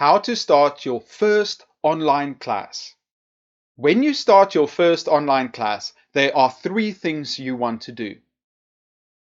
How to start your first online class. When you start your first online class, there are three things you want to do.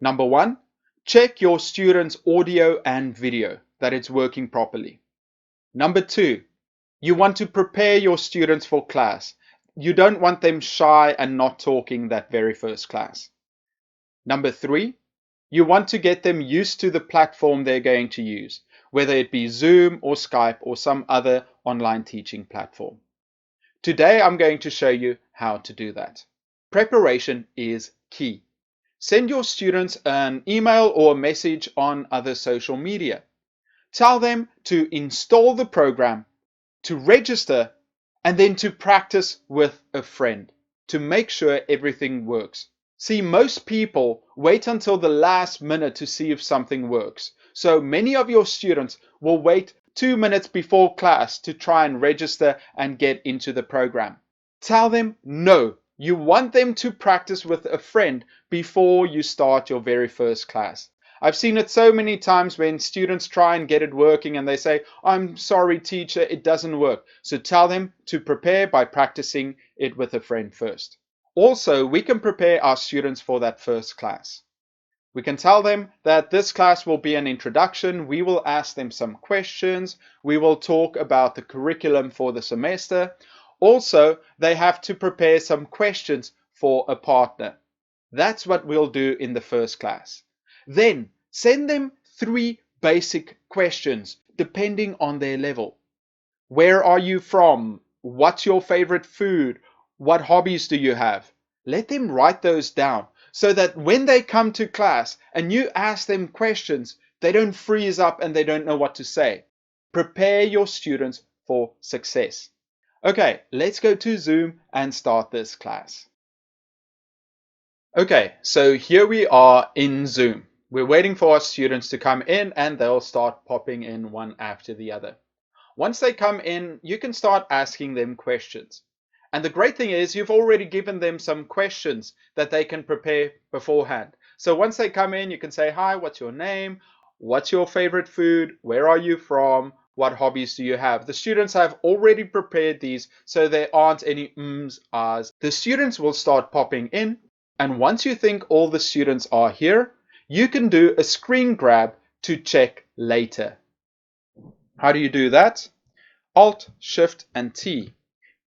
Number one, check your students' audio and video, that it's working properly. Number two, you want to prepare your students for class. You don't want them shy and not talking that very first class. Number three, you want to get them used to the platform they're going to use, whether it be Zoom or Skype or some other online teaching platform. Today I'm going to show you how to do that. Preparation is key. Send your students an email or a message on other social media. Tell them to install the program, to register, and then to practice with a friend to make sure everything works. See, most people wait until the last minute to see if something works. So many of your students will wait 2 minutes before class to try and register and get into the program. Tell them no. You want them to practice with a friend before you start your very first class. I've seen it so many times when students try and get it working and they say, "I'm sorry, teacher, it doesn't work." So tell them to prepare by practicing it with a friend first. Also, we can prepare our students for that first class. We can tell them that this class will be an introduction. We will ask them some questions. We will talk about the curriculum for the semester. Also, they have to prepare some questions for a partner. That's what we'll do in the first class. Then send them 3 basic questions depending on their level. Where are you from? What's your favorite food? What hobbies do you have? Let them write those down so that when they come to class and you ask them questions, they don't freeze up and they don't know what to say. Prepare your students for success. Okay, let's go to Zoom and start this class. Okay, so here we are in Zoom. We're waiting for our students to come in and they'll start popping in one after the other. Once they come in, you can start asking them questions. And the great thing is you've already given them some questions that they can prepare beforehand. So once they come in, you can say, "Hi, what's your name? What's your favorite food? Where are you from? What hobbies do you have?" The students have already prepared these, so there aren't any ums, ahs. The students will start popping in. And once you think all the students are here, you can do a screen grab to check later. How do you do that? Alt, Shift, and T.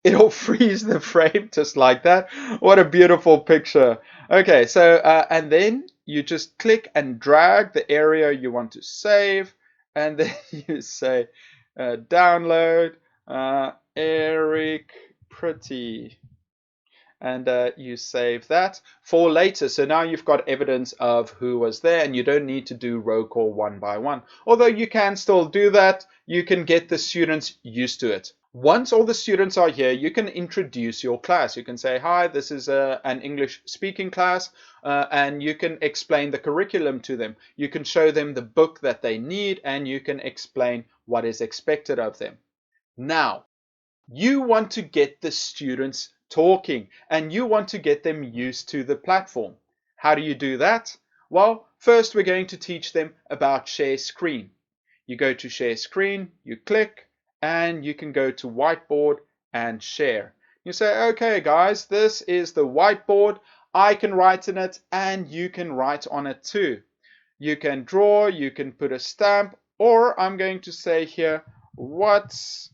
It'll freeze the frame just like that. What a beautiful picture. Okay, so, and then you just click and drag the area you want to save. And then you say, download Eric Pretty. And you save that for later. So now you've got evidence of who was there and you don't need to do roll call one by one. Although you can still do that, you can get the students used to it. Once all the students are here, you can introduce your class. You can say, "Hi, this is an English speaking class," and you can explain the curriculum to them. You can show them the book that they need and you can explain what is expected of them. Now, you want to get the students talking and you want to get them used to the platform. How do you do that? Well, first we're going to teach them about share screen. You go to share screen, you click, and you can go to whiteboard and share. You say, "Okay guys, this is the whiteboard. I can write in it and you can write on it too. You can draw, you can put a stamp, or I'm going to say here, what's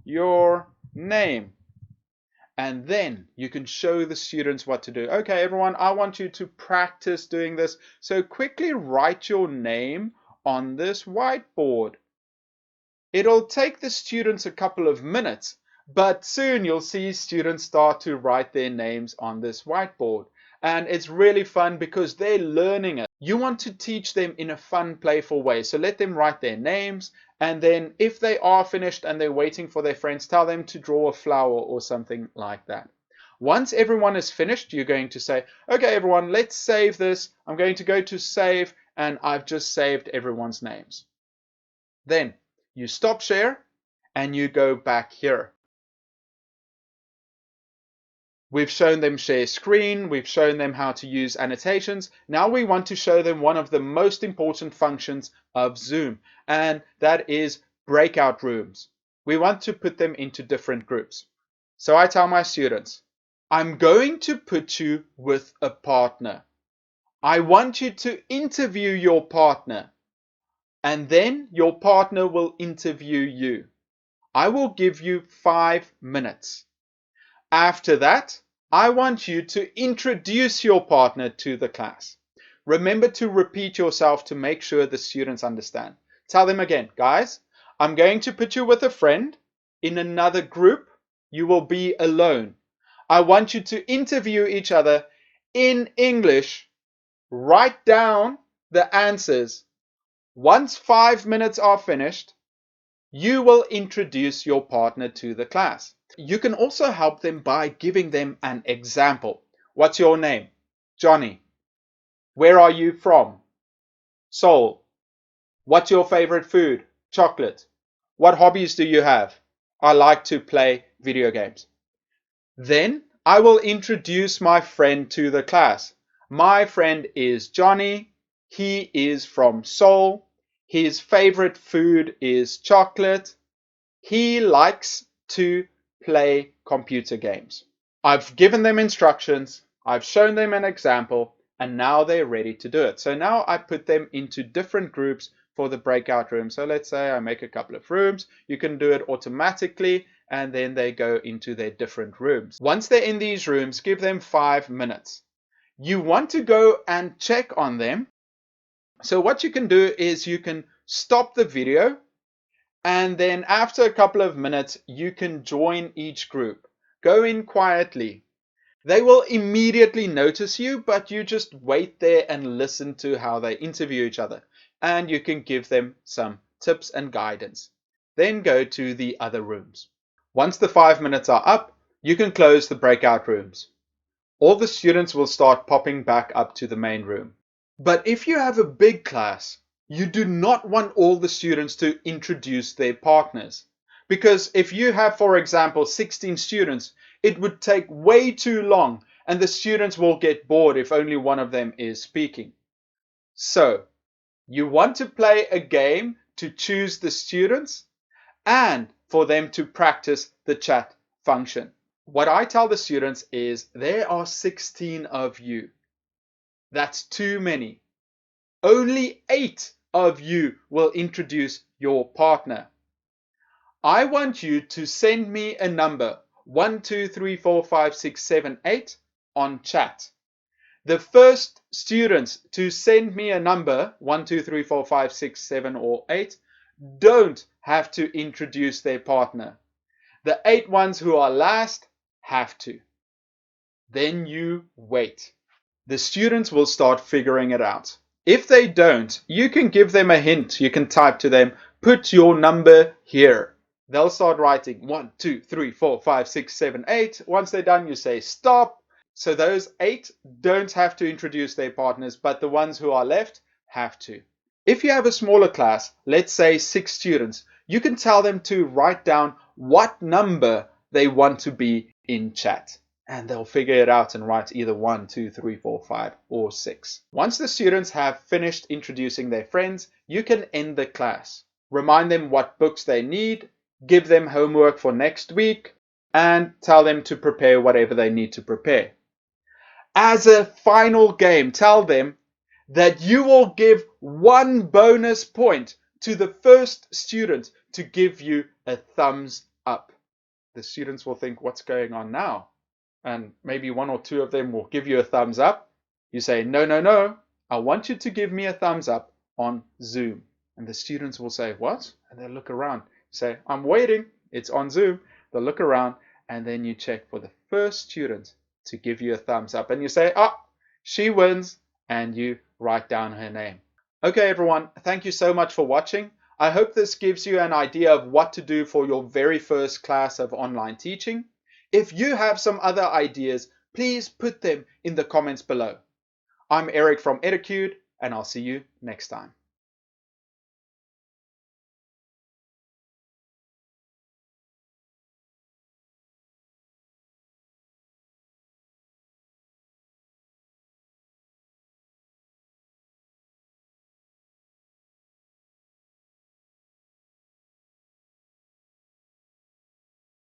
your name?" And then you can show the students what to do. "Okay, everyone, I want you to practice doing this. So quickly write your name on this whiteboard." It'll take the students a couple of minutes, but soon you'll see students start to write their names on this whiteboard. And it's really fun because they're learning it. You want to teach them in a fun, playful way. So let them write their names. And then if they are finished and they're waiting for their friends, tell them to draw a flower or something like that. Once everyone is finished, you're going to say, "Okay, everyone, let's save this." I'm going to go to save and I've just saved everyone's names. Then you stop share and you go back here. We've shown them share screen. We've shown them how to use annotations. Now we want to show them one of the most important functions of Zoom, and that is breakout rooms. We want to put them into different groups. So I tell my students, I'm going to put you with a partner. I want you to interview your partner, and then your partner will interview you. I will give you 5 minutes. After that, I want you to introduce your partner to the class. Remember to repeat yourself to make sure the students understand. Tell them again, guys, I'm going to put you with a friend. In another group, you will be alone. I want you to interview each other in English. Write down the answers. Once 5 minutes are finished, you will introduce your partner to the class. You can also help them by giving them an example. What's your name? Johnny. Where are you from? Seoul. What's your favorite food? Chocolate. What hobbies do you have? I like to play video games. Then I will introduce my friend to the class. My friend is Johnny. He is from Seoul. His favorite food is chocolate. He likes to play computer games. I've given them instructions, I've shown them an example, and now they're ready to do it. So now I put them into different groups for the breakout room. So let's say I make a couple of rooms. You can do it automatically, and then they go into their different rooms. Once they're in these rooms, give them 5 minutes. You want to go and check on them. So what you can do is you can stop the video, and then after a couple of minutes, you can join each group. Go in quietly. They will immediately notice you, but you just wait there and listen to how they interview each other. And you can give them some tips and guidance. Then go to the other rooms. Once the 5 minutes are up, you can close the breakout rooms. All the students will start popping back up to the main room. But if you have a big class, you do not want all the students to introduce their partners. Because if you have, for example, 16 students, it would take way too long and the students will get bored if only one of them is speaking. So, you want to play a game to choose the students and for them to practice the chat function. What I tell the students is there are 16 of you. That's too many. Only 8 of you will introduce your partner. I want you to send me a number 1, 2, 3, 4, 5, 6, 7, 8 on chat. The first students to send me a number 1, 2, 3, 4, 5, 6, 7 or 8 don't have to introduce their partner. The 8 ones who are last have to. Then you wait. The students will start figuring it out. If they don't, you can give them a hint. You can type to them, put your number here. They'll start writing 1, 2, 3, 4, 5, 6, 7, 8. Once they're done, you say stop. So those 8 don't have to introduce their partners, but the ones who are left have to. If you have a smaller class, let's say 6 students, you can tell them to write down what number they want to be in chat. And they'll figure it out and write either 1, 2, 3, 4, 5, or 6. Once the students have finished introducing their friends, you can end the class. Remind them what books they need, give them homework for next week, and tell them to prepare whatever they need to prepare. As a final game, tell them that you will give 1 bonus point to the first student to give you a thumbs up. The students will think, what's going on now? And maybe 1 or 2 of them will give you a thumbs up. You say, no, no, no, I want you to give me a thumbs up on Zoom. And the students will say, what? And they'll look around, say, I'm waiting, it's on Zoom. They'll look around, and then you check for the first student to give you a thumbs up. And you say, she wins, and you write down her name. Okay, everyone, thank you so much for watching. I hope this gives you an idea of what to do for your very first class of online teaching. If you have some other ideas, please put them in the comments below. I'm Eric from Educute, and I'll see you next time.